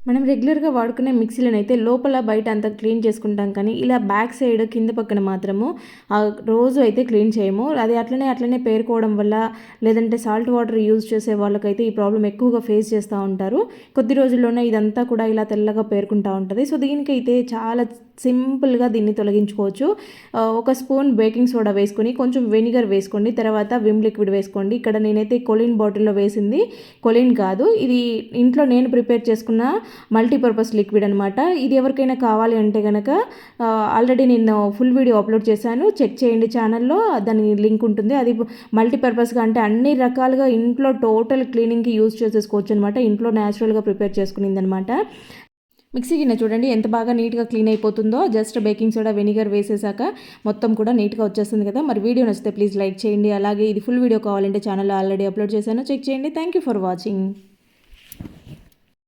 మనం రెగ్యులర్‌గా వాడుకునే మిక్సీలనైతే లోపల, బయట అంతా క్లీన్ చేసుకుంటాం కానీ, ఇలా బ్యాక్ సైడ్ కింద పక్కన మాత్రము రోజు అయితే క్లీన్ చేయము. అది అట్లనే పేరుకోవడం వల్ల, లేదంటే సాల్ట్ వాటర్ యూజ్ చేసే వాళ్ళకైతే ఈ ప్రాబ్లమ్ ఎక్కువగా ఫేస్ చేస్తూ ఉంటారు. కొద్ది రోజుల్లోనే ఇదంతా కూడా ఇలా తెల్లగా పేరుకుంటా ఉంటది. సో, దీనికైతే చాలా సింపుల్‌గా దీన్ని తొలగించుకోవచ్చు. ఒక స్పూన్ బేకింగ్ సోడా వేసుకొని, కొంచెం వెనిగర్ వేసుకోండి. తర్వాత విమ్ లిక్విడ్ వేసుకోండి. ఇక్కడ నేనైతే కొలిన్ బాటిల్‌లో వేసింది కొలిన్ కాదు. ఇది ఇంట్లో నేను ప్రిపేర్ చేసుకున్న మల్టీపర్పస్ లిక్విడ్ అనమాట. ఇది ఎవరికైనా కావాలి అంటే గనక ఆల్రెడీ నేను ఫుల్ వీడియో అప్లోడ్ చేశాను. చెక్ చేయండి ఛానల్లో, దాని లింక్ ఉంటుంది. అది మల్టీపర్పస్గా అంటే అన్ని రకాలుగా ఇంట్లో టోటల్ క్లీనింగ్కి యూజ్ చేసేసుకోవచ్చు అనమాట. ఇంట్లో న్యాచురల్గా ప్రిపేర్ చేసుకునిందనమాట. మిక్సీ గిన్నె చూడండి ఎంత బాగా నీట్గా క్లీన్ అయిపోతుందో. జస్ట్ బేకింగ్ సోడా వెనిగర్ వేసేసాక మొత్తం కూడా నీట్గా వచ్చేస్తుంది కదా. మరి వీడియో నచ్చితే ప్లీజ్ లైక్ చేయండి. అలాగే ఇది ఫుల్ వీడియో కావాలంటే ఛానల్లో ఆల్రెడీ అప్లోడ్ చేశాను, చెక్ చేయండి. Thank you for watching.